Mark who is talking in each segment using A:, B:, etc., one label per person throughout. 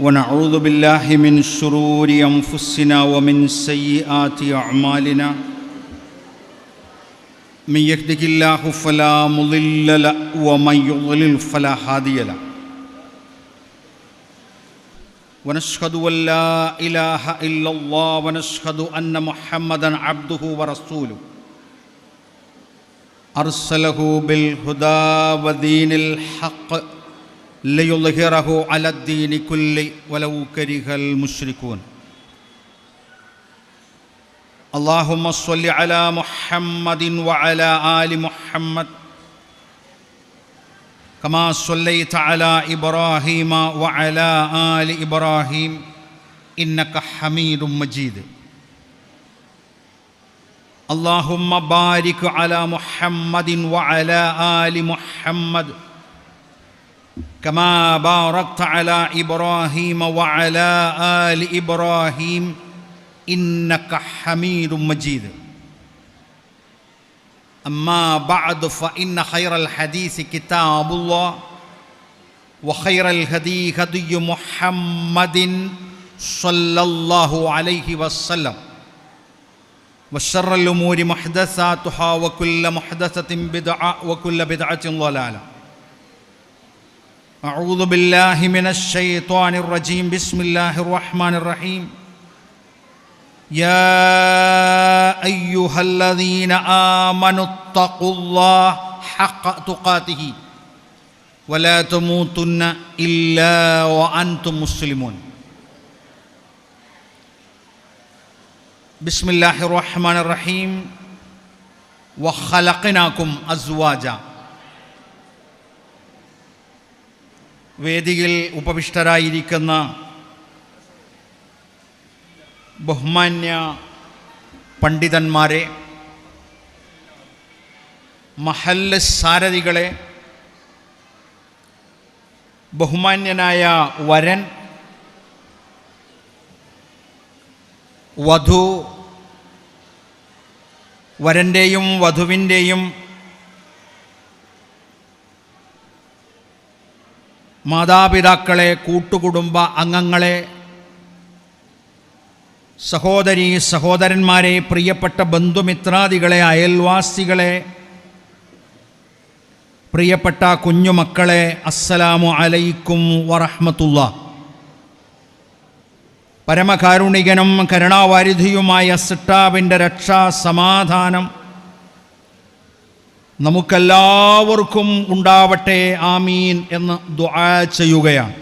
A: ونعوذ بالله من شرور أنفسنا ومن سيئات أعمالنا من يهده الله فلا مضل له ومن يضلل فلا هادي له ونشهد أن لا إله إلا الله ونشهد أن محمدا عبده ورسوله أرسله بالهدى ودين الحق ليظهره على الدين كله ولو كره المشركون اللهم صل على محمد وعلى آل محمد كما صليت على إبراهيم وعلى آل إبراهيم إنك حميد مجيد اللهم بارك على محمد وعلى آل محمد كما باركت على إبراهيم وعلى آل إبراهيم إنك حميد مجيد أما بعد فإن خير الحديث كتاب الله وخير الهدي هدي محمد صلى الله عليه وسلم وشر الأمور محدثاتها وكل محدثة بدعة وكل بدعة ضلالة أعوذ بالله من الشيطان الرجيم بسم الله الرحمن الرحيم يا أيها الذين آمنوا اتقوا الله حق تقاته ولا تموتن إلا وأنتم مسلمون بسم الله الرحمن الرحيم وخلقناكم أزواجا വേദിയിൽ ഉപവിഷ്ടരായിരിക്കുന്ന ബഹുമാന്യ പണ്ഡിതന്മാരെ, മഹല്ല് സാരഥികളെ, ബഹുമാന്യനായ വരൻ, വധു, വരൻ്റെയും വധുവിൻ്റെയും മാതാപിതാക്കളെ, കൂട്ടുകുടുംബ അംഗങ്ങളെ, സഹോദരീ സഹോദരന്മാരെ, പ്രിയപ്പെട്ട ബന്ധുമിത്രാദികളെ, അയൽവാസികളെ, പ്രിയപ്പെട്ട കുഞ്ഞുമക്കളെ, അസ്സലാമു അലൈക്കും വറഹ്മത്തുള്ളാഹ്. പരമകാരുണികനും കരുണാവാരിധിയുമായ സിട്ടാവിൻ്റെ രക്ഷാ സമാധാനം നമുക്കെല്ലാവർക്കും ഉണ്ടാവട്ടെ, ആമീൻ എന്ന് ദുആ ചെയ്യുകയാണ്.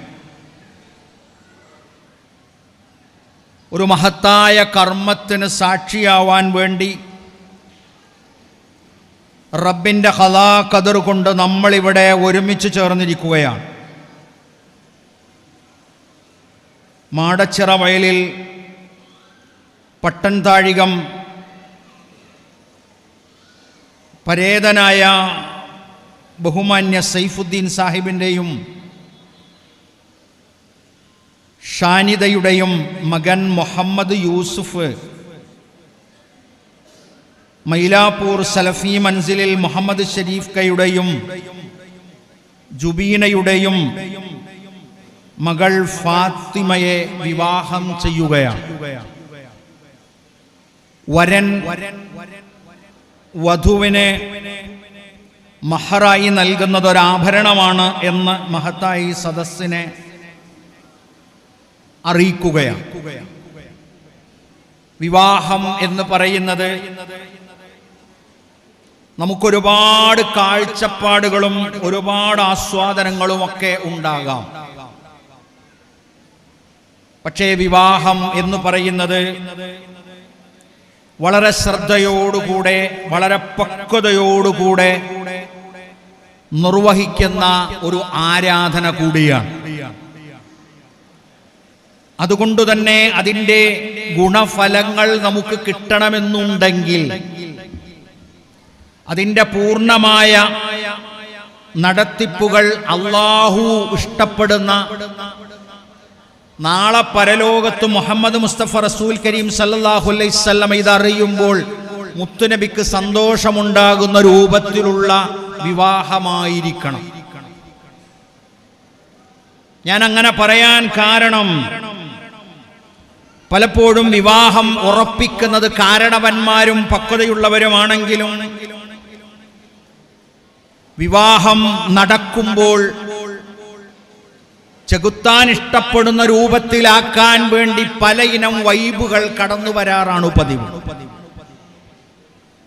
A: ഒരു മഹത്തായ കർമ്മത്തിന് സാക്ഷിയാവാൻ വേണ്ടി റബ്ബിൻ്റെ ഖദാ ഖദർ കൊണ്ട് നമ്മളിവിടെ ഒരുമിച്ച് ചേർന്നിരിക്കുകയാണ്. മാടച്ചിറ വയലിൽ പട്ടൻതാഴികം പരേതനായ ബഹുമാന്യ സൈഫുദ്ദീൻ സാഹിബിൻ്റെയും ഷാനിദയുടെയും മകൻ മുഹമ്മദ് യൂസുഫ്, മൈലാപ്പൂർ സലഫി മൻസിലിൽ മുഹമ്മദ് ഷരീഫ് കയുടെയും ജുബീനയുടെയും മകൾ ഫാത്തിമയെ വിവാഹം ചെയ്യുകയാണ്. വരൻ വധുവിനെ മഹറായി നൽകുന്നതൊരാഭരണമാണ് എന്ന് മഹത്തായി സദസ്സിനെ അറിയിക്കുകയാണ്. വിവാഹം എന്ന് പറയുന്നത് നമുക്കൊരുപാട് കാഴ്ചപ്പാടുകളും ഒരുപാട് ആസ്വാദനങ്ങളുമൊക്കെ ഉണ്ടാകാം. പക്ഷേ വിവാഹം എന്ന് പറയുന്നത് വളരെ ശ്രദ്ധയോടുകൂടെ, വളരെ പക്വതയോടുകൂടെ നിർവഹിക്കുന്ന ഒരു ആരാധന കൂടിയാണ്. അതുകൊണ്ടുതന്നെ അതിൻ്റെ ഗുണഫലങ്ങൾ നമുക്ക് കിട്ടണമെന്നുണ്ടെങ്കിൽ അതിൻ്റെ പൂർണ്ണമായ നടത്തിപ്പുകൾ അല്ലാഹു ഇഷ്ടപ്പെടുന്ന, നാളെ പരലോകത്ത് മുഹമ്മദ് മുസ്തഫ റസൂൽ കരീം സല്ലല്ലാഹു അലൈഹി വസല്ലം ഇതറിയുമ്പോൾ മുത്തുനബിക്ക് സന്തോഷമുണ്ടാകുന്ന രൂപത്തിലുള്ള വിവാഹമായിരിക്കണം. ഞാൻ അങ്ങനെ പറയാൻ കാരണം, പലപ്പോഴും വിവാഹം ഉറപ്പിക്കുന്നത് കാരണവന്മാരും പക്വതയുള്ളവരുമാണെങ്കിലും വിവാഹം നടക്കുമ്പോൾ ചെകുത്താൻ ഇഷ്ടപ്പെടുന്ന രൂപത്തിലാക്കാൻ വേണ്ടി പലയിനം വൈബുകൾ കടന്നു വരാറാണ് പതിവ്.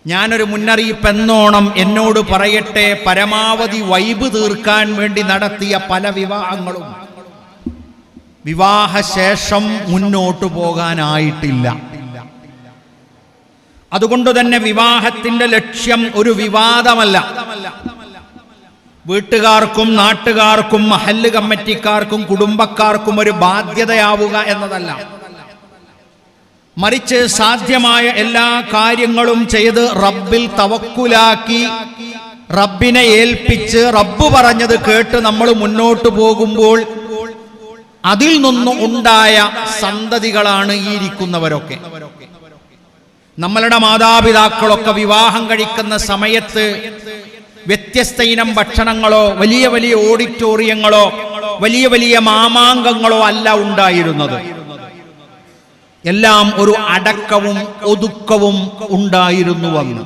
A: ഞാനൊരു മുന്നറിയിപ്പ് എന്നോണം എന്നോട് പറയട്ടെ, പരമാവധി വൈബ് തീർക്കാൻ വേണ്ടി നടത്തിയ പല വിവാഹങ്ങളും വിവാഹശേഷം മുന്നോട്ടു പോകാനായിട്ടില്ല. അതുകൊണ്ട് തന്നെ വിവാഹത്തിന്റെ ലക്ഷ്യം ഒരു വിവാദമല്ല, വീട്ടുകാർക്കും നാട്ടുകാർക്കും മഹല്ല് കമ്മിറ്റിക്കാർക്കും കുടുംബക്കാർക്കും ഒരു ബാധ്യതയാവുക എന്നതല്ല. മറിച്ച് സാധ്യമായ എല്ലാ കാര്യങ്ങളും ചെയ്ത് റബ്ബിൽ തവക്കുലാക്കി റബ്ബിനെ ഏൽപ്പിച്ച് റബ്ബ് പറഞ്ഞത് കേട്ട് നമ്മൾ മുന്നോട്ട് പോകുമ്പോൾ അതിൽ നിന്നും ഉണ്ടായ സന്തതികളാണ് ഈ ഇരിക്കുന്നവരൊക്കെ. നമ്മളുടെ മാതാപിതാക്കളൊക്കെ വിവാഹം കഴിക്കുന്ന സമയത്ത് വ്യത്യസ്ത ഇനം ഭക്ഷണങ്ങളോ വലിയ വലിയ ഓഡിറ്റോറിയങ്ങളോ വലിയ വലിയ മാമാങ്കങ്ങളോ അല്ല ഉണ്ടായിരുന്നത്. എല്ലാം ഒരു അടക്കവും ഒതുക്കവും ഉണ്ടായിരുന്നുവെന്ന്.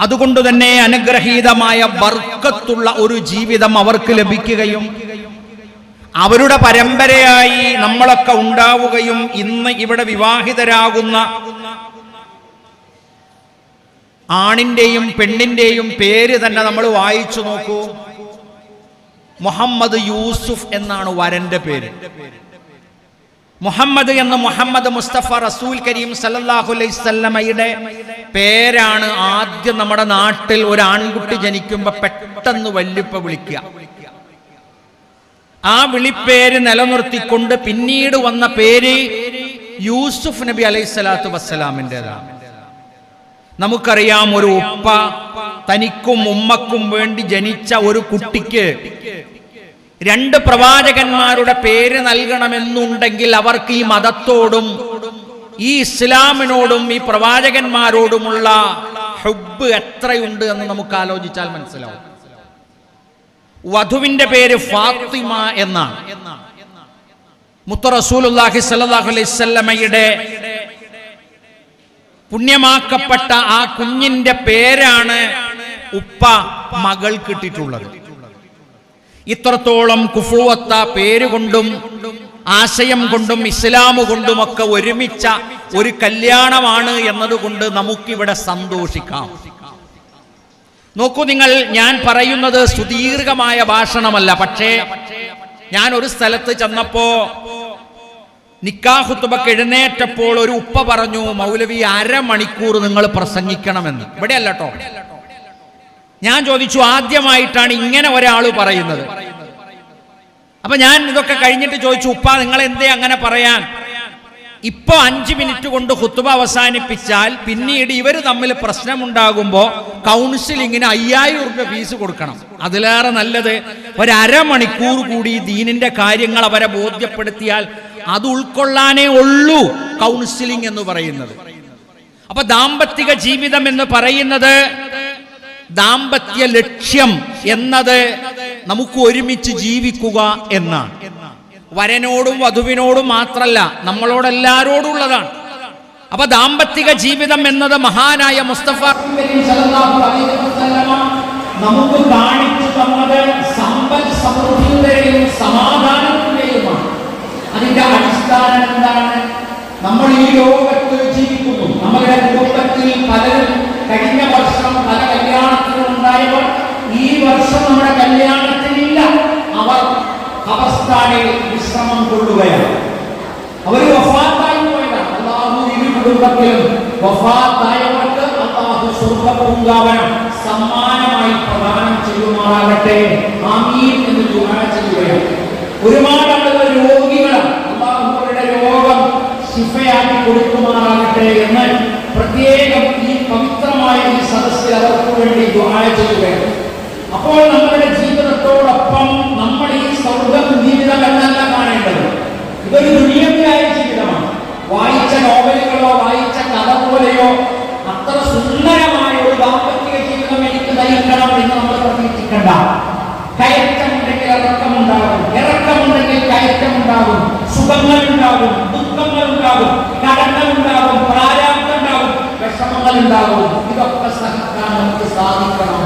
A: അതുകൊണ്ട് തന്നെ അനുഗ്രഹീതമായ ബർക്കത്തുള്ള ഒരു ജീവിതം അവർക്ക് ലഭിക്കുകയും അവരുടെ പരമ്പരയായി നമ്മളൊക്കെ ഉണ്ടാവുകയും ഇന്ന് ഇവിടെ വിവാഹിതരാകുന്ന ആണിന്റെയും പെണ്ണിന്റെയും പേര് തന്നെ നമ്മൾ വായിച്ചു നോക്കൂ. മുഹമ്മദ് യൂസുഫ് എന്നാണ് വരന്റെ പേര്. മുഹമ്മദ് എന്ന മുഹമ്മദ് മുസ്തഫ റസൂൽ കരീം സല്ലല്ലാഹു അലൈഹി വസല്ലമയുടെ പേരാണ് ആദ്യം നമ്മുടെ നാട്ടിൽ ഒരു ആൺകുട്ടി ജനിക്കുമ്പോൾ പെട്ടെന്ന് വല്യുപ്പ വിളിക്കുക. ആ വിളിപ്പേര് നിലനിർത്തിക്കൊണ്ട് പിന്നീട് വന്ന പേര് യൂസുഫ് നബി അലൈഹി സ്വലാത്തു വസ്സലാമിൻ്റെതാണ്. നമുക്കറിയാം, ഒരു ഉപ്പ തനിക്കും ഉമ്മക്കും വേണ്ടി ജനിച്ച ഒരു കുട്ടിക്ക് രണ്ട് പ്രവാചകന്മാരുടെ പേര് നൽകണമെന്നുണ്ടെങ്കിൽ അവർക്ക് ഈ മതത്തോടും ഈ ഇസ്ലാമിനോടും ഈ പ്രവാചകന്മാരോടുമുള്ള ഹുബ്ബ് എത്രയുണ്ട് എന്ന് നമുക്ക് ആലോചിച്ചാൽ മനസ്സിലാവും. വധുവിന്റെ പേര് ഫാത്തിമ എന്നാണ്. മുത്ത റസൂലുള്ളാഹി സ്വല്ലല്ലാഹു അലൈഹി വസല്ലമയുടെ പുണ്യമാക്കപ്പെട്ട ആ കുഞ്ഞിന്റെ പേരാണ് ഉപ്പ മകൾക്ക് ഇട്ടിട്ടുള്ളത്. ഇത്രത്തോളം കുഫുവത്ത പേരുകൊണ്ടും ആശയം കൊണ്ടും ഇസ്ലാം കൊണ്ടുമൊക്കെ ഒരുമിച്ച ഒരു കല്യാണമാണ് എന്നതുകൊണ്ട് നമുക്കിവിടെ സന്തോഷിക്കാം. നോക്കൂ നിങ്ങൾ, ഞാൻ പറയുന്നത് സുദീർഘമായ ഭാഷണമല്ല. പക്ഷേ ഞാൻ ഒരു സ്ഥലത്ത് ചെന്നപ്പോ നിക്കാഹ് ഖുത്ബക്ക് എഴുന്നേറ്റപ്പോൾ ഒരു ഉപ്പ പറഞ്ഞു, മൗലവി 1/2 മണിക്കൂർ നിങ്ങൾ പ്രസംഗിക്കണമെന്ന്. ഇവിടെ അല്ല കേട്ടോ. ഞാൻ ചോദിച്ചു, ആദ്യമായിട്ടാണ് ഇങ്ങനെ ഒരാൾ പറയുന്നത്. അപ്പൊ ഞാൻ ഇതൊക്കെ കഴിഞ്ഞിട്ട് ചോദിച്ചു, ഉപ്പ നിങ്ങൾ എന്തേ അങ്ങനെ പറയാൻ? ഇപ്പൊ 5 മിനിറ്റ് കൊണ്ട് ഖുത്ബ അവസാനിപ്പിച്ചാൽ പിന്നീട് ഇവര് തമ്മിൽ പ്രശ്നമുണ്ടാകുമ്പോ കൗൺസിലിങ്ങിന് 5000 രൂപ ഫീസ് കൊടുക്കണം. അതിലേറെ നല്ലത് 1/2 മണിക്കൂർ കൂടി ദീനിന്റെ കാര്യങ്ങൾ അവരെ ബോധ്യപ്പെടുത്തിയാൽ അത് ഉൾക്കൊള്ളാനേ ഉള്ളൂ കൗൺസിലിംഗ് എന്ന് പറയുന്നത്. അപ്പൊ ദാമ്പത്തിക ജീവിതം എന്ന് പറയുന്നത്, ദാമ്പത്യ ലക്ഷ്യം എന്നത് നമുക്ക് ഒരുമിച്ച് ജീവിക്കുക എന്നാണ്. വരനോടും വധുവിനോടും മാത്രല്ല, നമ്മളോടെല്ലാരോടും ഉള്ളതാണ്. അപ്പൊ ദാമ്പത്തിക ജീവിതം എന്നത് മഹാനായ മുസ്തഫ സല്ലല്ലാഹു അലൈഹി വസല്ലമ നമുക്ക് കാണിച്ചു തന്നത് സമ്പൽ സമൃദ്ധിയുടെയും സമാധാനത്തിന്റെയുമാണ്. അതിന്റെ അടിസ്ഥാനം എന്താണ്? നമ്മൾ ഈ ലോകത്ത് ജീവിക്കുന്നു. നമ്മുടെ കുടുംബത്തിൽ പലരും കഴിഞ്ഞ വർഷം പല കല്യാണത്തിനും ഉണ്ടായവർ ഈ വർഷം നമ്മുടെ കല്യാണത്തിനില്ല. അവർ ഖബർസ്ഥാനിൽ വിശ്രമം കൊള്ളുകയാണ്. അവർ വഫാത്തായി പോയതാണ്. അല്ലാഹു ഈ കുടുംബത്തിലും വഫാത്തായവർക്ക് അല്ലാഹു സ്വർഗ്ഗപൂങ്കാവനം സമ്മാനമായി പ്രദാനം ചെയ്യുമാറാകട്ടെ. ആമീൻ എന്ന് ദുആ ചെയ്യുകയാണ്. ഒരുപാട് ആളുകൾ രോഗികളാണ്. അല്ലാഹു അവരുടെ രോഗം ശിഫയാക്കി കൊടുക്കുമാറാകട്ടെ എന്ന് പ്രത്യേകം ഈ പവിത്രമായ ഈ സദസ്സിൽ അവർക്ക് വേണ്ടി ദുആ ചെയ്യുകയാണ്. അപ്പോൾ നമ്മുടെ ജീവിതത്തോടൊപ്പം നമ്മൾ ഈ സ്വർഗ്ഗ ജീവിതം എന്നല്ല കാണേണ്ടത്. ഇതൊരു ദുനിയവിയായ ജീവിതമാണ്. വായിച്ച നോവലുകളോ വായിച്ച കഥ പോലെയോ അത്ര സുന്ദരമായ ഒരു ദാമ്പത്തിക ജീവിതം എനിക്ക് നയിക്കണം എന്ന് നമ്മൾ പ്രതീക്ഷിക്കണ്ട. കയറ്റമുണ്ടെങ്കിൽ ഇറക്കമുണ്ടാകും, ഇറക്കമുണ്ടെങ്കിൽ സുഖങ്ങളുണ്ടാകും, ദുഃഖങ്ങളുണ്ടാകും, കടങ്ങളുണ്ടാകും, പ്രാരാബ്ധമുണ്ടാകും, വിഷമങ്ങളുണ്ടാകും. ഇതൊക്കെ സഹിക്കാൻ നമുക്ക് സാധിക്കണം.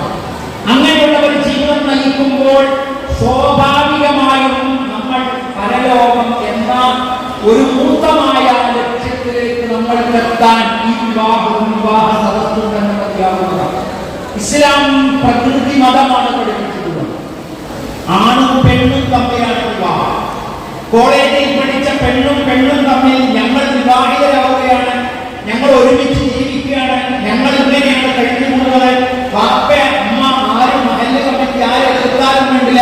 A: അങ്ങനെയുള്ള ഒരു ജീവിതം നയിക്കുമ്പോൾ സ്വാഭാവികമായും നമ്മൾ പരലോകം എന്ന ഒരു മൂർത്തമായ ലക്ഷ്യത്തിലേക്ക് നമ്മൾക്ക് എത്താൻ ഈ വിവാഹ സദസ്സും തന്നെ മതിയാവുന്നതാണ്. ഇസ്ലാം പ്രകൃതി മതമാണ് പഠിപ്പിച്ചിട്ടുള്ളത്. ആണും പെണ്ണും തമ്മിലാണ് വിവാഹം. കോളേജിൽ പഠിച്ച പെണ്ണും തമ്മിൽ ഞങ്ങൾ വിവാഹിതരാവുകയാണ്, ഞങ്ങൾ ഒരുമിച്ച് ജീവിക്കുകയാണ്, ഞങ്ങൾ ഇങ്ങനെയാണ് കഴിഞ്ഞുകൂടുന്നത്, വാപ്പ അമ്മ ആരും മഹല്ല് കമ്മിറ്റി ആരും എതിർത്താലും വേണ്ടില്ല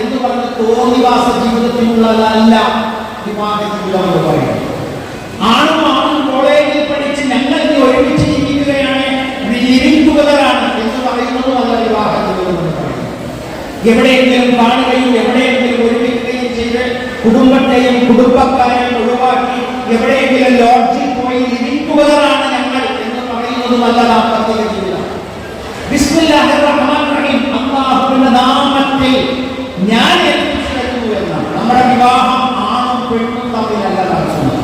A: എന്ന് പറഞ്ഞ് തോന്നിവാസ ജീവിതത്തിനുള്ളതല്ല വിവാഹ ജീവിതം എന്ന് പറയുന്നത്. ആണും കോളേജിൽ പഠിച്ച് ഞങ്ങൾ ഒരുമിച്ച് ജീവിക്കുകയാണ്, ലിവിംഗ് ടുഗദറാണ് എന്ന് പറയുന്നതും അല്ല വിവാഹ ജീവിതം എന്ന് പറയുന്നത്. എവിടെയെങ്കിലും കാണുകയും എവിടെയെങ്കിലും ഒരുമിക്കുകയും ചെയ്ത് കുടുംബത്തെയും കുടുംബക്കാരെയും ഒഴിവാക്കി എവിടെയെങ്കിലും ലോഡ്ജിൽ പോയി ലിവിംഗ് ടുഗദറാണ് ഞങ്ങൾ എന്ന് പറയുന്നതുമല്ല ദാമ്പത്യ ജീവിതം. ബിസ്മില്ലാഹിർ റഹ്മാനിർ റഹീം, അല്ലാഹുവിന്റെ നാമത്തിൽ ഞാൻ ഏൽപ്പിച്ചു എന്നാണ്. നമ്മുടെ വിവാഹം ആണും പെണ്ണും തമ്മിലല്ല നടക്കുന്നത്.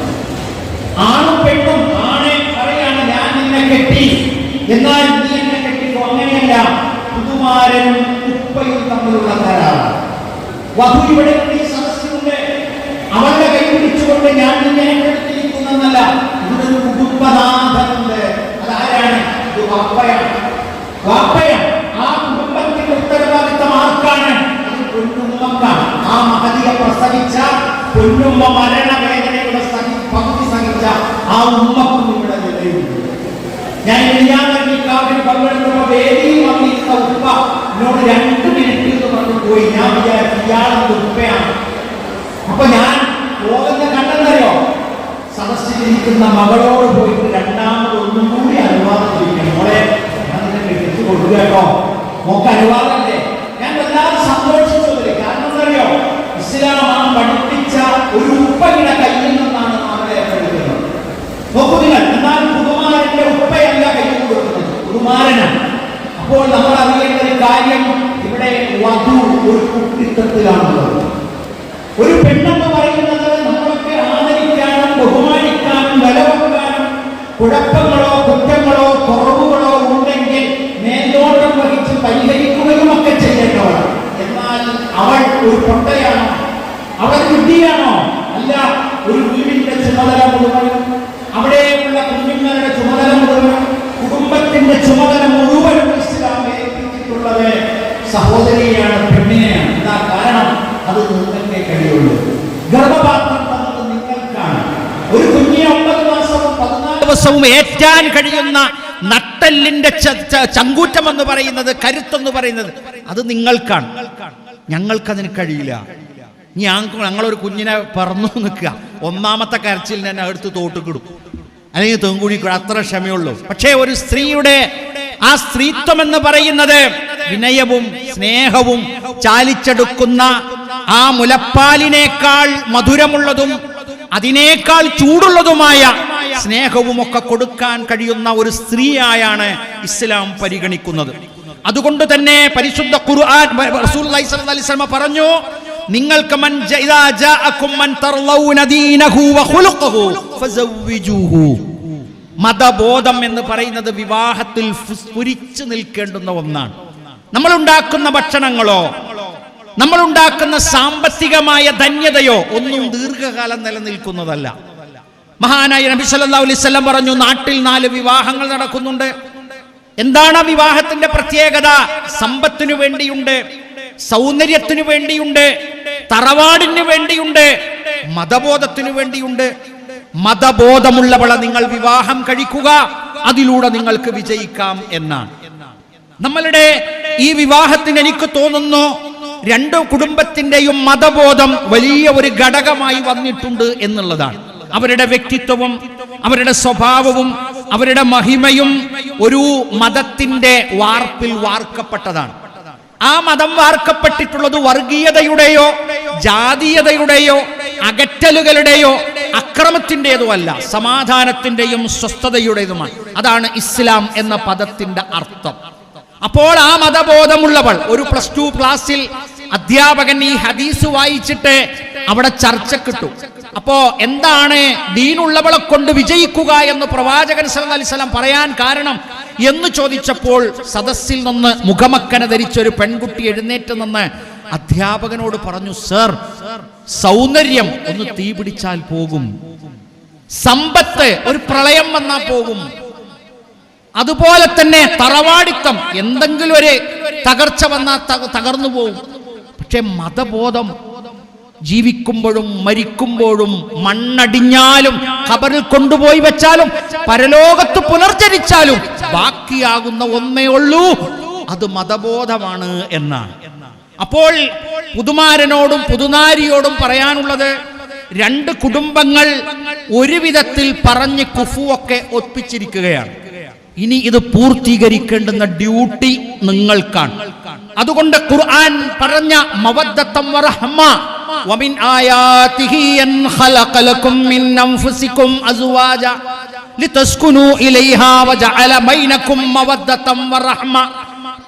A: ആണും പെണ്ണും ആണ് പറയാണ് ഞാൻ നിന്നെ കെട്ടി, എന്നാൽ നീ എന്നെ കെട്ടിക്കോ, അങ്ങനെയല്ല. പുതുമാരനും ഉപ്പയും തമ്മിലുള്ള കരാറാണ്. വധു ഇവിടെ ഈ സദസ്സിലുണ്ട്, അവളുടെ കൈ പിടിച്ചുകൊണ്ട് ഞാൻ നിന്നെ കെട്ടിയിരിക്കുന്നല്ല. ഇവിടൊരു കുടുംബനാഥനുണ്ട്. അതാരാണ്? ഇത് വാപ്പയാണ്. ആ കുടുംബത്തിന്റെ ഉത്തരവാദിത്തം ആർക്കാണ്? അത് പൊന്നുമ്മക്കാണ്. ആ മഹതിയെ പ്രസവിച്ച പൊന്നുമ്മ മരണവേദനയുടെ പകുതി സഹിച്ച ആ ഉമ്മക്കും ഇവിടെ നിലയുണ്ട്. ഞാൻ കാവിൽ പങ്കെടുക്കുമ്പോ വേദിയിൽ വന്നിരുന്ന ഉപ്പ എന്നോട് 2 മിനിറ്റ് എന്ന് പറഞ്ഞു പോയി. ഞാൻ വിചാരിച്ചു ഇയാളെന്ന് ഉപ്പയാണ്. അപ്പൊ ഞാൻ പോകുന്ന കണ്ടെന്നറിയോ, സദസ്സിലിരിക്കുന്ന മകളോട് പോയിട്ട് രണ്ടാമത് ഒന്നും കൂടി അനുവാദം ചോദിക്കണം. മോളെ ഞാൻ നിന്നെ കെട്ടിച്ചു കൊടുക്കുക കേട്ടോ, മോക്ക് അനുവാദമല്ലേ? ഞാൻ വല്ലാതെ സന്തോഷിച്ചത്. കാരണം എന്തറിയോ, ഇസ്ലാം പഠിപ്പിച്ച ഒരു ഉപ്പയുടെ കയ്യിൽ നിന്നാണ് നമ്മളെ പഠിക്കുന്നത്. നോക്കൂ നിങ്ങൾ, എന്നാൽ പുതുമാരന്റെ ഉപ്പയല്ല കൈ കൊടുക്കുന്നത്, പുതുമാരനാണ്. അപ്പോൾ നമ്മൾ അറിയേണ്ട ഒരു കാര്യം, ഇവിടെ വധു ഒരു കുട്ടിത്തത്തിലാണുള്ളത്. ഒരു പെണ്ണെന്ന് പറയുന്നത് നമ്മളൊക്കെ ആദരിക്കാനും ബഹുമാനിക്കാനും വിലവെക്കാനും കുഴപ്പങ്ങളോ കുറ്റങ്ങളോ കുറവുകളോ ഉണ്ടെങ്കിൽ മേൽനോട്ടം വഹിച്ച് പരിഹരിക്കുകയും ഒക്കെ ചെയ്യേണ്ടവളാണ്. എന്നാൽ അവൾ ഒരു പൊട്ടയാണോ? അവൾ വിഡ്ഢിയാണോ? അല്ല. ഒരു വീടിന്റെ ചുമതല മുഴുവനും, അവിടെയുള്ള കുഞ്ഞുങ്ങളുടെ ചുമതല മുഴുവനും, കുടുംബത്തിന്റെ ചുമതല മുഴുവനും ഇസ്ലാം ഏൽപ്പിച്ചിട്ടുള്ളത് സഹോദരിയാണ്, പെണ്ണിനെയാണ്. എന്താ കാരണം? അത് നിങ്ങൾക്കേ കഴിയുള്ളൂ. ഗർഭപാത്രം തന്നത് നിങ്ങൾക്കാണ്. ഒരു കുഞ്ഞിനെ 9 മാസവും 14 ദിവസവും ഏറ്റാൻ കഴിയുന്ന നട്ടെല്ലിന്റെ ചങ്കൂറ്റം എന്ന് പറയുന്നത്, കരുത്തെന്ന് പറയുന്നത് അത് നിങ്ങൾക്കാണ്. ഞങ്ങൾക്കതിന് കഴിയില്ല. ഞങ്ങളൊരു കുഞ്ഞിനെ പറന്നു നിൽക്കുക, 1ാമത്തെ കരച്ചിൽ തന്നെ എടുത്ത് തോട്ടുകിടും, അല്ലെങ്കിൽ തെങ്കുഴിക്കും, അത്ര ക്ഷമയുള്ളൂ. പക്ഷേ ഒരു സ്ത്രീയുടെ ആ സ്ത്രീത്വം എന്ന് പറയുന്നത് വിനയവും സ്നേഹവും ചാലിച്ചെടുക്കുന്ന ആ മുലപ്പാലിനേക്കാൾ മധുരമുള്ളതും അതിനേക്കാൾ ചൂടുള്ളതുമായ സ്നേഹവും ഒക്കെ കൊടുക്കാൻ കഴിയുന്ന ഒരു സ്ത്രീയായാണ് ഇസ്ലാം പരിഗണിക്കുന്നത്. അതുകൊണ്ട് തന്നെ പരിശുദ്ധ ഖുർആൻ റസൂലുള്ളാഹി സ്വല്ലല്ലാഹു അലൈഹി വസല്ലം പറഞ്ഞു, നിങ്ങൾക്ക് മതബോധം എന്ന് പറയുന്നത് വിവാഹത്തിൽ സ്ഫുരിച്ചു നിൽക്കേണ്ടുന്ന ഒന്നാണ്. നമ്മളുണ്ടാക്കുന്ന ഭക്ഷണങ്ങളോ നമ്മളുണ്ടാക്കുന്ന സാമ്പത്തികമായ ധന്യതയോ ഒന്നും ദീർഘകാലം നിലനിൽക്കുന്നതല്ല. മഹാനായ നബി സല്ലല്ലാഹു അലൈഹി വസല്ലം പറഞ്ഞു, നാട്ടിൽ 4 വിവാഹങ്ങൾ നടക്കുന്നുണ്ട്. എന്താണ് വിവാഹത്തിന്റെ പ്രത്യേകത? സമ്പത്തിനു വേണ്ടിയുണ്ട്, സൗന്ദര്യത്തിനു വേണ്ടിയുണ്ട്, തറവാടിന് വേണ്ടിയുണ്ട്, മതബോധത്തിനു വേണ്ടിയുണ്ട്. മതബോധമുള്ളവളെ നിങ്ങൾ വിവാഹം കഴിക്കുക, അതിലൂടെ നിങ്ങൾക്ക് വിജയിക്കാം എന്നാണ്. നമ്മളുടെ ഈ വിവാഹത്തിന് എനിക്ക് തോന്നുന്നു 2 കുടുംബത്തിന്റെയും മതബോധം വലിയ ഒരു ഘടകമായി വന്നിട്ടുണ്ട് എന്നുള്ളതാണ്. അവരുടെ വ്യക്തിത്വവും അവരുടെ സ്വഭാവവും അവരുടെ മഹിമയും ഒരു മതത്തിന്റെ വാർപ്പിൽ വാർക്കപ്പെട്ടതാണ്. ആ മതം വാർക്കപ്പെട്ടിട്ടുള്ളത് വർഗീയതയുടെയോ ജാതീയതയുടെയോ അകറ്റലുകളുടെയോ അക്രമത്തിൻ്റെതോ അല്ല, സമാധാനത്തിന്റെയും സ്വസ്ഥതയുടേതുമാണ്. അതാണ് ഇസ്ലാം എന്ന പദത്തിന്റെ അർത്ഥം. അപ്പോൾ ആ മതബോധമുള്ളവൾ, ഒരു +2 ക്ലാസ്സിൽ അധ്യാപകൻ ഈ ഹദീസ് വായിച്ചിട്ട് അവിടെ ചർച്ച കിട്ടും. അപ്പോ എന്താണ് ദീനുള്ളവളെ കൊണ്ട് വിജയിക്കുക എന്ന് പ്രവാചകൻ സല്ലല്ലാഹു അലൈഹി വസല്ലം പറയാൻ കാരണം എന്ന് ചോദിച്ചപ്പോൾ സദസ്സിൽ നിന്ന് മുഖമക്കന ധരിച്ച ഒരു പെൺകുട്ടി എഴുന്നേറ്റ് നിന്ന് അധ്യാപകനോട് പറഞ്ഞു, സർ, സൗന്ദര്യം ഒന്ന് തീ പിടിച്ചാൽ പോകും, സമ്പത്ത് ഒരു പ്രളയം വന്നാൽ പോകും, അതുപോലെ തന്നെ തറവാടിത്തം എന്തെങ്കിലും ഒരു തകർച്ച വന്നാൽ തകർന്നു പോകും. പക്ഷെ മതബോധം ജീവിക്കുമ്പോഴും മരിക്കുമ്പോഴും മണ്ണടിഞ്ഞാലും ഖബറിൽ കൊണ്ടുപോയി വെച്ചാലും പരലോകത്ത് പുനർജനിച്ചാലും ബാക്കിയാകുന്ന ഒന്നേ ഉള്ളൂ, അത് മതബോധമാണ് എന്നാണ്. അപ്പോൾ പുതുമാരനോടും പുതുനാരിയോടും പറയാനുള്ളത്, രണ്ട് കുടുംബങ്ങൾ ഒരു വിധത്തിൽ പറഞ്ഞ് കുഫുവൊക്കെ ഒപ്പിച്ചിരിക്കുകയാണ്. ഇനി ഇത് പൂർത്തീകരിക്കേണ്ടുന്ന ഡ്യൂട്ടി നിങ്ങൾക്കാണ്. അതുകൊണ്ട് ഖുർആൻ പറഞ്ഞ മവദ്ദത്തം വറഹ്മ വമിൻ ആയാതിഹി അൻ ഖലഖ ലക്കും മിൻ അൻഫുസികും അസ്വാജ ലിതസ്കുനു ഇലൈഹാ വജഅല ബൈനകും മവദ്ദത്തം വറഹ്മ.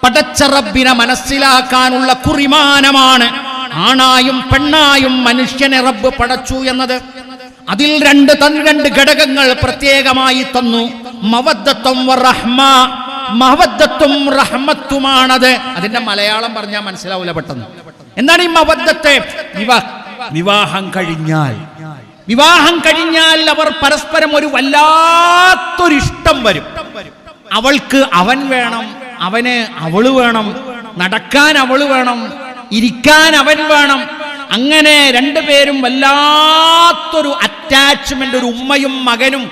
A: പടച്ച റബ്ബിനെ മനസ്സിലാക്കാനുള്ള കുറിമാനമാണ് ആണായും പെണ്ണായും മനുഷ്യനെ റബ്ബ് പടച്ചു എന്നത്. അതിൽ രണ്ട് ഘടകങ്ങൾ പ്രത്യേകമായി തന്നു. മവദ്ദത്തും റഹ്മ, മവദ്ദത്തും റഹ്മത്തുമാണത്. അതിന്റെ മലയാളം പറഞ്ഞാൽ മനസ്സിലാവില്ല പെട്ടെന്ന്. എന്താണ് ഈ മവദ്ദത്ത്? വിവാഹം കഴിഞ്ഞാൽ അവർ പരസ്പരം ഒരു വല്ലാത്തൊരു ഇഷ്ടം വരും. അവൾക്ക് അവൻ വേണം, അവന് അവള് വേണം, നടക്കാൻ അവള് വേണം, ഇരിക്കാൻ അവൻ വേണം. അങ്ങനെ രണ്ടുപേരും വല്ലാത്തൊരു അറ്റാച്ച്മെന്റ്, ഒരു ഉമ്മയും മകനും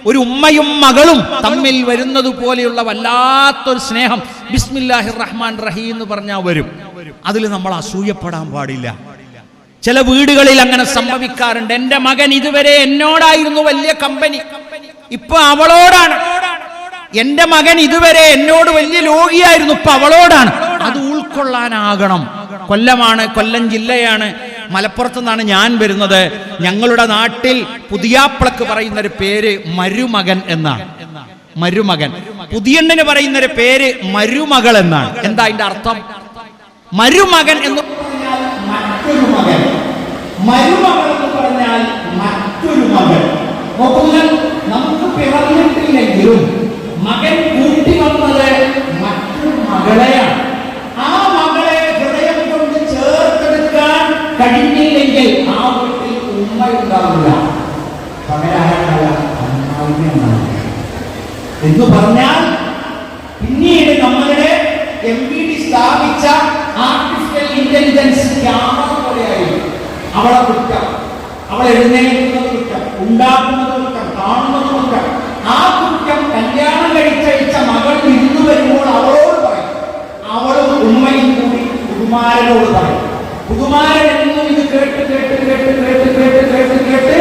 A: ഒരു ഉമ്മയും മകളും തമ്മിൽ വരുന്നത് പോലെയുള്ള വല്ലാത്തൊരു സ്നേഹം ബിസ്മില്ലാഹിർ റഹ്മാൻ റഹീം എന്ന് പറഞ്ഞാൽ വരും. അതിൽ നമ്മൾ അസൂയപ്പെടാൻ പാടില്ല. ചില വീടുകളിൽ അങ്ങനെ സംഭവിക്കാറുണ്ട്. എന്റെ മകൻ ഇതുവരെ എന്നോടായിരുന്നു വലിയ കമ്പനി, ഇപ്പൊ അവളോടാണ്. എന്റെ മകൻ ഇതുവരെ എന്നോട് വലിയ ലോകിയായിരുന്നു, ഇപ്പൊ അവളോടാണ്. അത് ഉൾക്കൊള്ളാനാകണം. കൊല്ലം ജില്ലയാണ്, മലപ്പുറത്ത് നിന്നാണ് ഞാൻ വരുന്നത്. ഞങ്ങളുടെ നാട്ടിൽ പുതിയാപ്പിളക്ക് പറയുന്നൊരു പേര് മരുമകൻ എന്നാണ്. മരുമകൻ. പുതിയണ്ണിന് പറയുന്നൊരു പേര് മരുമകൾ എന്നാണ്. എന്താ അതിന്റെ അർത്ഥം? മരുമകൻ എന്ന് പറഞ്ഞാൽ മറ്റൊരു മകൻ, മരുമകൾ എന്ന് പറഞ്ഞാൽ മറ്റൊരു മകൻ. നമുക്ക് പിറന്നിട്ടില്ലെങ്കിലും മകൻ കൂട്ടി വന്നത് മറ്റൊരു മകളെയാണ്. ആ മകളെ ഹൃദയം കൊണ്ട് ചേർത്തെടുക്കാൻ കഴിഞ്ഞില്ലെങ്കിൽ ആ വീട്ടിൽ ഉമ്മയുണ്ടാവില്ല, പകരാനുള്ള അമ്മായിയുണ്ടാവില്ല. എന്ന് പറഞ്ഞാൽ പിന്നീട് നമ്മളുടെ MBD സ്ഥാപിച്ച ആർട്ടിഫിഷ്യൽ ഇന്റലിജൻസ് ക്യാമറ പോലെയായി അവളെ കുറ്റം, അവൾ എഴുന്നേൽക്കുന്നത് കുറ്റം, ഉണ്ടാക്കുന്നത് കുറ്റം, കാണുന്നത് കുറ്റം. ആ കുറ്റം കല്യാണം കഴിച്ചയച്ച മകൾ ഇരുന്നു വരുമ്പോൾ അവളോട് പറയും, അവളും ഉമ്മയും കൂടി പുതുമാരനോട് പറയും. പുതുമാരൻ എന്നും ഇത് കേട്ട് കേട്ട് കേട്ട് കേട്ട് കേട്ട് കേട്ട് കേട്ട്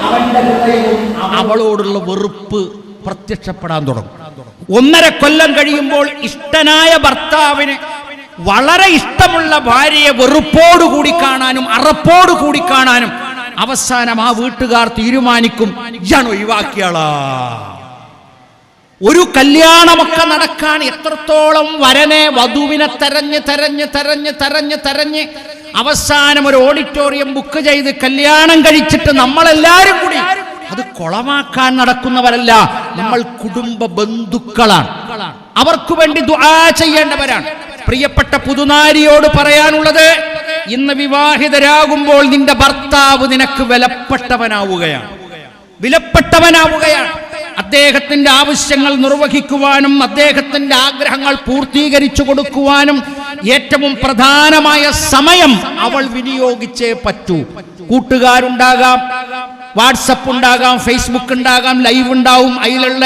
A: അവന്റെ ഹൃദയവും അവളോടുള്ള വെറുപ്പ് പ്രത്യക്ഷപ്പെടാൻ തുടങ്ങും. 1.5 കൊല്ലം കഴിയുമ്പോൾ ഇഷ്ടനായ ഭർത്താവിന് വളരെ ഇഷ്ടമുള്ള ഭാര്യയെ വെറുപ്പോടുകൂടി കാണാനും അറപ്പോടുകൂടി കാണാനും അവസാനം ആ വീട്ടുകാർ തീരുമാനിക്കും, ഇയാൾ ഒഴിവാക്കിയാളാ. ഒരു കല്യാണമൊക്കെ നടക്കാൻ എത്രത്തോളം വരനെ വധുവിനെ തെരഞ്ഞ് തെരഞ്ഞ് തെരഞ്ഞ് തെരഞ്ഞ് തെരഞ്ഞ് അവസാനം ഒരു ഓഡിറ്റോറിയം ബുക്ക് ചെയ്ത് കല്യാണം കഴിച്ചിട്ട് നമ്മളെല്ലാരും കൂടി അത് കൊളമാക്കാൻ നടക്കുന്നവരല്ല, നമ്മൾ കുടുംബ ബന്ധുക്കളാണ്. അവർക്ക് വേണ്ടി ദുആ ചെയ്യേണ്ടവരാണ്. പ്രിയപ്പെട്ട പുതുനാരിയോട് പറയാനുള്ളത്, ഇന്ന് വിവാഹിതരാകുമ്പോൾ നിന്റെ ഭർത്താവ് നിനക്ക് വിലപ്പെട്ടവനാവുകയാണ്. അദ്ദേഹത്തിന്റെ ആവശ്യങ്ങൾ നിർവഹിക്കുവാനും അദ്ദേഹത്തിന്റെ ആഗ്രഹങ്ങൾ പൂർത്തീകരിച്ചു കൊടുക്കുവാനും ഏറ്റവും പ്രധാനമായ സമയം അവൾ വിനിയോഗിച്ചേ പറ്റൂ. കൂട്ടുകാരുണ്ടാകാം, വാട്സപ്പ് ഉണ്ടാകാം, ഫേസ്ബുക്ക് ഉണ്ടാകാം, ലൈവ് ഉണ്ടാവും, അതിലുള്ള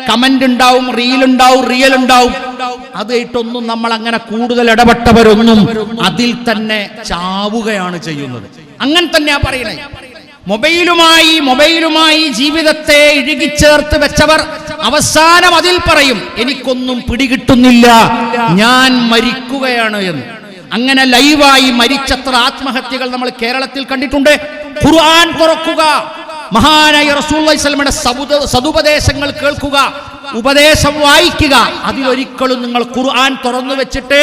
A: കമന്റ് ഉണ്ടാവും, റീൽ ഉണ്ടാവും, റിയൽ ഉണ്ടാവും. അതായിട്ടൊന്നും നമ്മൾ അങ്ങനെ കൂടുതൽ ഇടപെട്ടവരൊന്നും അതിൽ തന്നെ ചാവുകയാണ് ചെയ്യുന്നത്. അങ്ങനെ തന്നെയാ പറയണേ. മൊബൈലുമായി ജീവിതത്തെ ഇഴുകിച്ചേർത്ത് വെച്ചവർ അവസാനം അതിൽ പറയും, എനിക്കൊന്നും പിടികിട്ടുന്നില്ല, ഞാൻ മരിക്കുകയാണ് എന്ന്. അങ്ങനെ ലൈവായി മരിച്ചത്ര ആത്മഹത്യകൾ നമ്മൾ കേരളത്തിൽ കണ്ടിട്ടുണ്ട്. ഖുർആൻ തുറക്കുക, മഹാനായ റസൂലുള്ളാഹി സ്വല്ലല്ലാഹു അലൈഹി വസല്ലമയുടെ സദുപദേശങ്ങൾ കേൾക്കുക, ഉപദേശം വായിക്കുക. അതിലൊരിക്കലും നിങ്ങൾ ഖുർആൻ തുറന്നു വെച്ചിട്ട്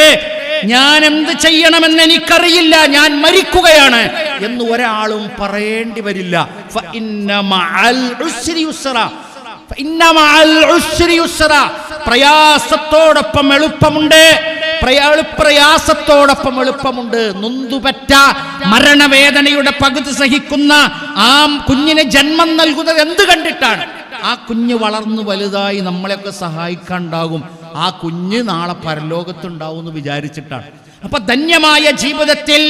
A: ഞാൻ എന്ത് ചെയ്യണമെന്ന് എനിക്കറിയില്ല, ഞാൻ മരിക്കുകയാണ് എന്ന് ഒരാളും പറയേണ്ടി വരില്ല. പ്രയാസത്തോടൊപ്പം എളുപ്പമുണ്ട്, പ്രയാസത്തോടൊപ്പം എളുപ്പമുണ്ട്. നൊന്തുപറ്റ മരണവേദനയുടെ പകുതി സഹിക്കുന്ന ആ കുഞ്ഞിന് ജന്മം നൽകുന്നത് എന്ത് കണ്ടിട്ടാണ്? ആ കുഞ്ഞ് വളർന്നു വലുതായി നമ്മളെയൊക്കെ സഹായിക്കാനുണ്ടാകും, ആ കുഞ്ഞ് നാളെ പരലോകത്തുണ്ടാവും എന്ന് വിചാരിച്ചിട്ടാണ്. അപ്പൊ ധന്യമായ ജീവിതത്തിൽ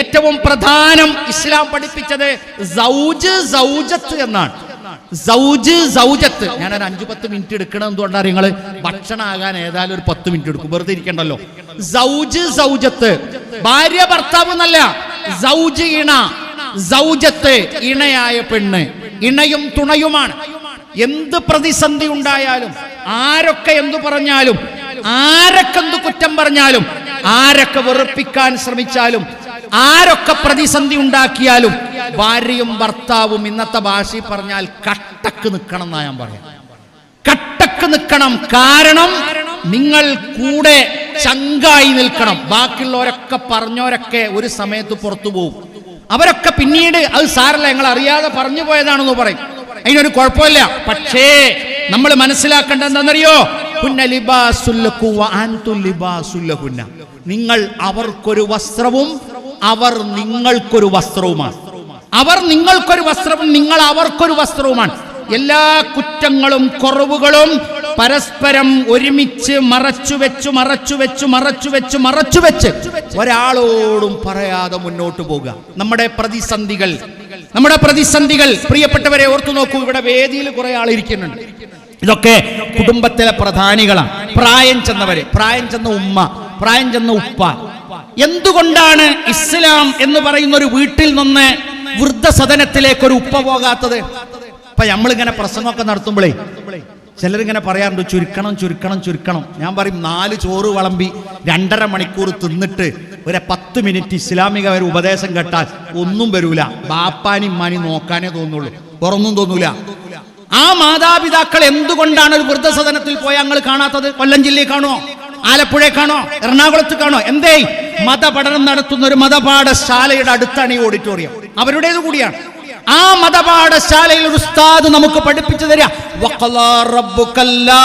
A: ഏറ്റവും പ്രധാനം ഇസ്ലാം പഠിപ്പിച്ചത് സൗജ് സൗജത്ത് എന്നാണ്. സൗജ് സൗജത്ത്. ഞാനൊരു 5-10 മിനിറ്റ് എടുക്കണം. എന്തുകൊണ്ടാണ്? നിങ്ങള് ഭക്ഷണം ആകാൻ ഏതായാലും ഒരു 10 മിനിറ്റ് എടുക്കും, വെറുതെ ഇരിക്കണ്ടല്ലോ. സൗജ് സൗജത്ത്, ഭാര്യ ഭർത്താവ് എന്നല്ല, സൗജ് ഇണ, സൗജത്ത് ഇണയായ പെണ്ണ്, ഇണയും തുണയുമാണ്. എന്ത് പ്രതിസന്ധി ഉണ്ടായാലും, ആരൊക്കെ എന്തു പറഞ്ഞാലും, ആരൊക്കെ എന്ത് കുറ്റം പറഞ്ഞാലും, ആരൊക്കെ വെറുപ്പിക്കാൻ ശ്രമിച്ചാലും, ആരൊക്കെ പ്രതിസന്ധി ഉണ്ടാക്കിയാലും ഭാര്യയും ഭർത്താവും ഇന്നത്തെ ഭാഷയിൽ പറഞ്ഞാൽ കട്ടക്ക് നിൽക്കണം എന്നാ ഞാൻ പറയാം. കട്ടക്ക് നിൽക്കണം. കാരണം നിങ്ങൾ കൂടെ ചങ്കായി നിൽക്കണം. ബാക്കിയുള്ളവരൊക്കെ പറഞ്ഞവരൊക്കെ ഒരു സമയത്ത് പുറത്തു പോകും. അവരൊക്കെ പിന്നീട് അത് സാരല്ല, ഞങ്ങൾ അറിയാതെ പറഞ്ഞു പോയതാണെന്ന് പറയും. അതിനൊരു കുഴപ്പമില്ല. പക്ഷേ നമ്മൾ മനസ്സിലാക്കേണ്ടത് എന്താണെന്നറിയോ? നിങ്ങൾ അവർക്കൊരു വസ്ത്രവും അവർ നിങ്ങൾക്കൊരു വസ്ത്രവുമാണ്. അവർ നിങ്ങൾക്കൊരു വസ്ത്രവും നിങ്ങൾ അവർക്കൊരു വസ്ത്രവുമാണ്. എല്ലാ കുറ്റങ്ങളും കുറവുകളും പരസ്പരം ഒരുമിച്ച് മറച്ചു വെച്ച് ഒരാളോടും പറയാതെ മുന്നോട്ട് പോകുക. നമ്മുടെ പ്രതിസന്ധികൾ പ്രിയപ്പെട്ടവരെ ഓർത്തു നോക്കൂ. ഇവിടെ വേദിയിൽ കുറെ ആൾ ഇരിക്കുന്നുണ്ട്. ഇതൊക്കെ കുടുംബത്തിലെ പ്രധാനികളാണ്. പ്രായം ചെന്ന ഉമ്മ, പ്രായം ചെന്ന ഉപ്പ. എന്തുകൊണ്ടാണ് ഇസ്ലാം എന്ന് പറയുന്ന ഒരു വീട്ടിൽ നിന്ന് വൃദ്ധസദനത്തിലേക്ക് ഒരു ഉപ്പ പോകാത്തത്? ഇപ്പൊ നമ്മളിങ്ങനെ പ്രസംഗമൊക്കെ നടത്തുമ്പോഴേ ചിലരിങ്ങനെ പറയാറുണ്ട്, ചുരുക്കണം. ഞാൻ പറയും, 4 ചോറ് വിളമ്പി 2.5 മണിക്കൂർ തിന്നിട്ട് ഒരു 10 മിനിറ്റ് ഇസ്ലാമിക ഒരു ഉപദേശം കേട്ടാൽ ഒന്നും വരൂല. ബാപ്പാനി ഇമ്മാനി നോക്കാനേ തോന്നുള്ളൂ, വേറൊന്നും തോന്നൂല. ആ മാതാപിതാക്കൾ എന്തുകൊണ്ടാണ് ഒരു വൃദ്ധസദനത്തിൽ പോയി ഞങ്ങൾ കാണാത്തത്? കൊല്ലം ജില്ലയിൽ കാണോ, ആലപ്പുഴയെ കാണോ, എറണാകുളത്ത് കാണോ? എന്തേ? മതപഠനം നടത്തുന്ന ഒരു മതപാഠശാലയുടെ അടുത്താണ് ഈ ഓഡിറ്റോറിയം, അവരുടേത് കൂടിയാണ്. ആ മതപാഠശാലയിൽ ഒരു ഉസ്താദ് നമുക്ക് പഠിപ്പിച്ചു തരിക, വഖലാ റബ്ബുകല്ലാ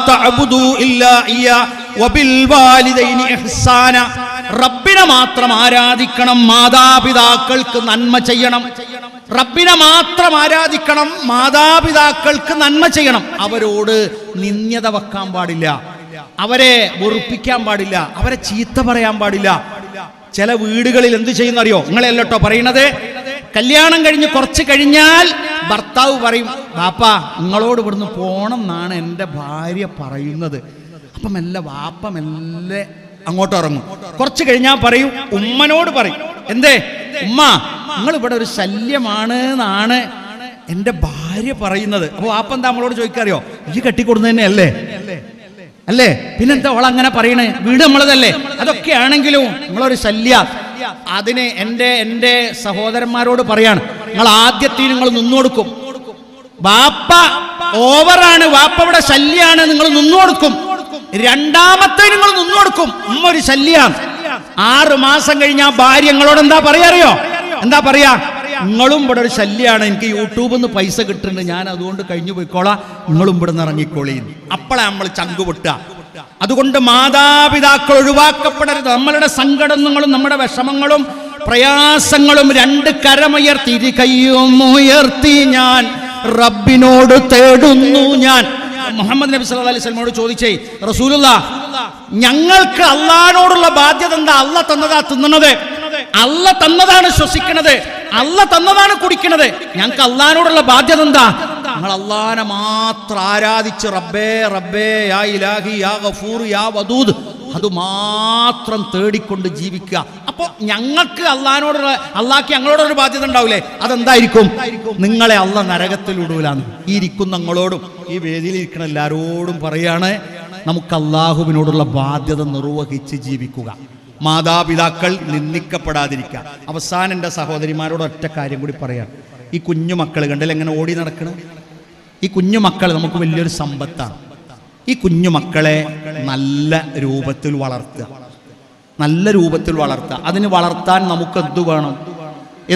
A: തഅബുദു ഇല്ലാ ഇയ്യാ വബിൽ വാലിദൈനി ഇഹ്സാന. റബ്ബിനെ മാത്രം ആരാധിക്കണം, മാതാപിതാക്കൾക്ക് നന്മ ചെയ്യണം. റബ്ബിനെ മാത്രം ആരാധിക്കണം, മാതാപിതാക്കൾക്ക് നന്മ ചെയ്യണം. അവരോട് നിന്ദ്യത വെക്കാൻ പാടില്ല, അവരെ വെറുപ്പിക്കാൻ പാടില്ല, അവരെ ചീത്ത പറയാൻ പാടില്ല. ചില വീടുകളിൽ എന്ത് ചെയ്യുന്നറിയോ? നിങ്ങളെല്ലോ പറയണത്, കല്യാണം കഴിഞ്ഞ് കുറച്ച് കഴിഞ്ഞാൽ ഭർത്താവ് പറയും, ബാപ്പാ നിങ്ങളോട് ഇവിടുന്ന് പോണം എന്നാണ് എൻ്റെ ഭാര്യ പറയുന്നത്. അപ്പം വാപ്പ മെല്ലെ അങ്ങോട്ട് ഇറങ്ങും. കുറച്ച് കഴിഞ്ഞാൽ പറയും, ഉമ്മനോട് പറയും, എന്തേ ഉമ്മ നിങ്ങൾ ഇവിടെ ഒരു ശല്യമാണ് എന്നാണ് എൻ്റെ ഭാര്യ പറയുന്നത്. അപ്പോൾ വാപ്പ എന്താ നമ്മളോട് ചോദിക്കാറിയോ? ഈ കെട്ടിക്കൊടുന്നതന്നെ അല്ലേ? പിന്നെന്താ അവൾ അങ്ങനെ പറയണേ? വീട് നമ്മളതല്ലേ? അതൊക്കെ ആണെങ്കിലും നിങ്ങളൊരു ശല്യ. അതിന് എൻ്റെ സഹോദരന്മാരോട് പറയാണ്, നിങ്ങൾ ആദ്യത്തിൽ നിങ്ങൾ നിന്നുകൊടുക്കും. വാപ്പ ഓവറാണ്, വാപ്പ ഇവിടെ ശല്യാണ്, നിങ്ങൾ നിന്നുകൊടുക്കും. രണ്ടാമത്തെ നിങ്ങൾ നിന്നുകൊടുക്കും, ഉമ്മ ഒരു ശല്യാണ്. 6 മാസം കഴിഞ്ഞാൽ ഭാര്യ നിങ്ങളോട് എന്താ പറയാറിയോ? എന്താ പറയാ? നിങ്ങളും ഇവിടെ ഒരു ശല്യാണ്, എനിക്ക് യൂട്യൂബിൽ നിന്ന് പൈസ കിട്ടുന്നുണ്ട്, ഞാൻ അതുകൊണ്ട് കഴിഞ്ഞു പോയിക്കോളാം, നിങ്ങളും ഇവിടെ നിന്ന് ഇറങ്ങിക്കോളീ. അപ്പോഴാണ് നമ്മൾ ചങ്കുപൊട്ടുക. അതുകൊണ്ട് മാതാപിതാക്കൾ ഒഴിവാക്കപ്പെടരുത്. നമ്മളുടെ സങ്കടങ്ങളും നമ്മുടെ വിഷമങ്ങളും പ്രയാസങ്ങളും 2 കരമുയർത്തി, 2 കൈയും ഉയർത്തി ഞാൻ റബ്ബിനോട് തേടുന്നു. ഞാൻ മുഹമ്മദ് നബി സല്ലല്ലാഹു അലൈഹി വസല്ലമയോട് ചോദിച്ചേ, റസൂലുള്ളാഹ് ഞങ്ങൾക്ക് അള്ളാഹിനോടുള്ള ബാധ്യത എന്താ? അള്ള തന്നതാ തിന്നണത്, അള്ള തന്നതാണ് ശ്വസിക്കണത്, അള്ള തന്നതാണ് കുടിക്കണത്. ഞങ്ങൾക്ക് അള്ളാഹിനോടുള്ള ബാധ്യത എന്താ? ഞങ്ങൾ അള്ളാഹിനെ മാത്രം ആരാധിച്ച് റബ്ബേ റബ്ബേ യാ ഇലാഹി യാ ഗഫൂർ യാ വദൂദ് അത് മാത്രം തേടിക്കൊണ്ട് ജീവിക്കുക. അപ്പോൾ ഞങ്ങൾക്ക് അള്ളാഹ്ക്ക് ഞങ്ങളോടൊരു ബാധ്യത ഉണ്ടാവില്ലേ? അതെന്തായിരിക്കും? നിങ്ങളെ അള്ള നരകത്തിൽ വിടൂലാന്ന്. ഈ ഇരിക്കുന്ന ഞങ്ങളോടും ഈ വേദിയിൽ ഇരിക്കുന്ന എല്ലാവരോടും പറയാണ്, നമുക്ക് അള്ളാഹുവിനോടുള്ള ബാധ്യത നിർവഹിച്ച് ജീവിക്കുക. മാതാപിതാക്കൾ നിന്ദിക്കപ്പെടാതിരിക്കുക. അവസാനം എൻ്റെ സഹോദരിമാരോട് ഒറ്റ കാര്യം കൂടി പറയാം. ഈ കുഞ്ഞുമക്കൾ കണ്ടില്ല എങ്ങനെ ഓടി നടക്കണം? ഈ കുഞ്ഞുമക്കൾ നമുക്ക് വലിയൊരു സമ്പത്താണ്. ഈ കുഞ്ഞുമക്കളെ നല്ല രൂപത്തിൽ വളർത്തുക. നല്ല രൂപത്തിൽ വളർത്തുക. അതിന് വളർത്താൻ നമുക്ക്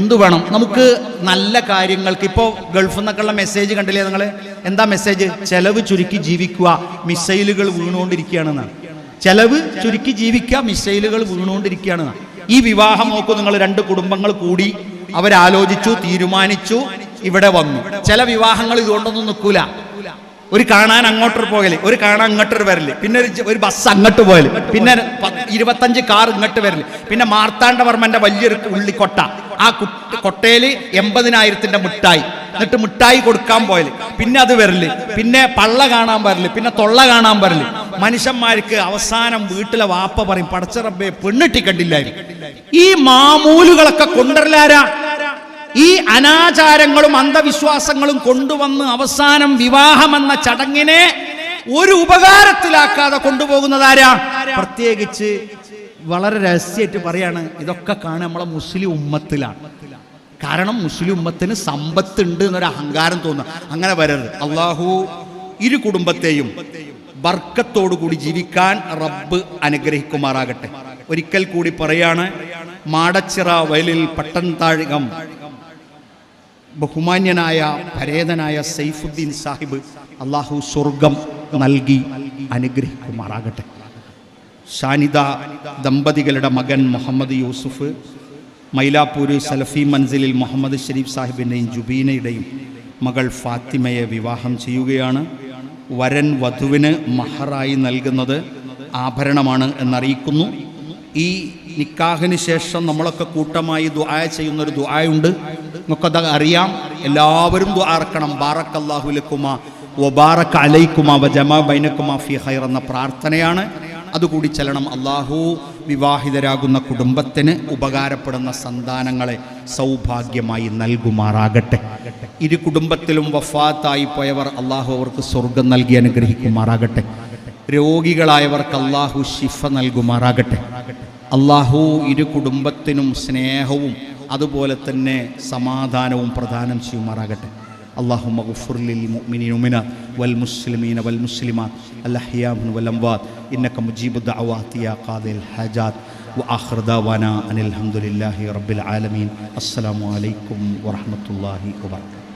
A: എന്തു വേണം? നമുക്ക് നല്ല കാര്യങ്ങൾക്ക്. ഇപ്പോൾ ഗൾഫിൽ നിന്നൊക്കെയുള്ള മെസ്സേജ് കണ്ടില്ലേ നിങ്ങൾ? എന്താ മെസ്സേജ്? ചെലവ് ചുരുക്കി ജീവിക്കുക, മിസൈലുകൾ വീണുകൊണ്ടിരിക്കുകയാണെന്നാണ്. ചെലവ് ചുരുക്കി ജീവിക്കുക, മിസൈലുകൾ വീണുകൊണ്ടിരിക്കുകയാണെന്നാണ്. ഈ വിവാഹം നോക്കൂ നിങ്ങൾ, 2 കുടുംബങ്ങൾ കൂടി അവരാലോചിച്ചു, തീരുമാനിച്ചു, ഇവിടെ വന്നു. ചില വിവാഹങ്ങൾ ഇതുകൊണ്ടൊന്നും നിൽക്കൂല. ഒരു കാണാൻ അങ്ങോട്ടൊരു പോകല്, ഒരു കാണാൻ ഇങ്ങോട്ടൊരു വരല്, പിന്നെ ഒരു ബസ് അങ്ങോട്ട് പോകല്, പിന്നെ 25 കാർ ഇങ്ങോട്ട് വരല്, പിന്നെ മാർത്താണ്ഡവർമ്മന്റെ വലിയൊരു ഉള്ളിക്കൊട്ട, ആ കൊട്ടയിൽ 80,000 മിഠായി, എന്നിട്ട് മിഠായി കൊടുക്കാൻ പോയല്, പിന്നെ അത് വരല്, പിന്നെ പള്ള കാണാൻ വരല്, പിന്നെ തൊള്ള കാണാൻ വരല്. മനുഷ്യന്മാർക്ക് അവസാനം വീട്ടിലെ വാപ്പ പറയും, പടച്ച റബ്ബേ പെണ്ണിട്ടി കണ്ടില്ലായിരുന്നു. ഈ മാമൂലുകളൊക്കെ കൊണ്ടുവരലാരാ? ഈ അനാചാരങ്ങളും അന്ധവിശ്വാസങ്ങളും കൊണ്ടുവന്ന് അവസാനം വിവാഹമെന്ന ചടങ്ങിനെ ഒരു ഉപകാരത്തിലാക്കാതെ കൊണ്ടുപോകുന്നതാരാ? പ്രത്യേകിച്ച് വളരെ രഹസ്യമായിട്ട് പറയാണ്, ഇതൊക്കെ കാണുക നമ്മളെ മുസ്ലിം ഉമ്മത്തിലാണ്. കാരണം മുസ്ലിം ഉമ്മത്തിന് സമ്പത്തുണ്ട് എന്നൊരു അഹങ്കാരം തോന്നുക. അങ്ങനെ വരരുത്. അള്ളാഹു ഇരു കുടുംബത്തെയും ബർക്കത്തോടു കൂടി ജീവിക്കാൻ റബ്ബ് അനുഗ്രഹിക്കുമാറാകട്ടെ. ഒരിക്കൽ കൂടി പറയാണ്, മാടച്ചിറ വയലിൽ പട്ടൻതാഴകം ബഹുമാന്യനായ പരേതനായ സൈഫുദ്ദീൻ സാഹിബ് അള്ളാഹു സ്വർഗം നൽകി അനുഗ്രഹിക്കുമാറാകട്ടെ. ഷാനിദ ദമ്പതികളുടെ മകൻ മുഹമ്മദ് യൂസുഫ് മൈലാപ്പൂർ സലഫി മൻസിലിൽ മുഹമ്മദ് ഷരീഫ് സാഹിബിൻ്റെയും ജുബീനയുടെയും മകൾ ഫാത്തിമയെ വിവാഹം ചെയ്യുകയാണ്. വരൻ വധുവിന് മഹറായി നൽകുന്നത് ആഭരണമാണ് എന്നറിയിക്കുന്നു. ഈ നിക്കാഹിന് ശേഷം നമ്മളൊക്കെ കൂട്ടമായി ദുആ ചെയ്യുന്നൊരു ദുആയുണ്ട്, നമുക്കത് അറിയാം. എല്ലാവരും ദുആ ഇറക്കണം. ബാറക്കല്ലാഹു ലക്കുമാ വബാറക അലൈക്കുമാ വജമാ ബൈനക്കുമാ ഫീ ഖൈർ എന്ന പ്രാർത്ഥനയാണ്. അതുകൂടി ചെല്ലണം. അള്ളാഹു വിവാഹിതരാകുന്ന കുടുംബത്തിന് ഉപകാരപ്പെടുന്ന സന്താനങ്ങളെ സൗഭാഗ്യമായി നൽകുമാറാകട്ടെ. ഇരു കുടുംബത്തിലും വഫാത്തായി പോയവർ അള്ളാഹു അവർക്ക് സ്വർഗം നൽകി അനുഗ്രഹിക്കുമാറാകട്ടെ. രോഗികളായവർക്ക് അള്ളാഹു ശിഫ നൽകുമാറാകട്ടെ. അള്ളാഹു ഇരു കുടുംബത്തിനും സ്നേഹവും അതുപോലെ തന്നെ സമാധാനവും പ്രദാനം ചെയ്യുമാറാകട്ടെ. اللهم اغفر للمؤمنين والمؤمنات والمسلمين والمسلمات الأحياء والأموات إنك مجيب الدعوات يا قاضي الحاجات وآخر دعوانا أن الحمد لله رب العالمين. السلام عليكم ورحمة الله وبركاته.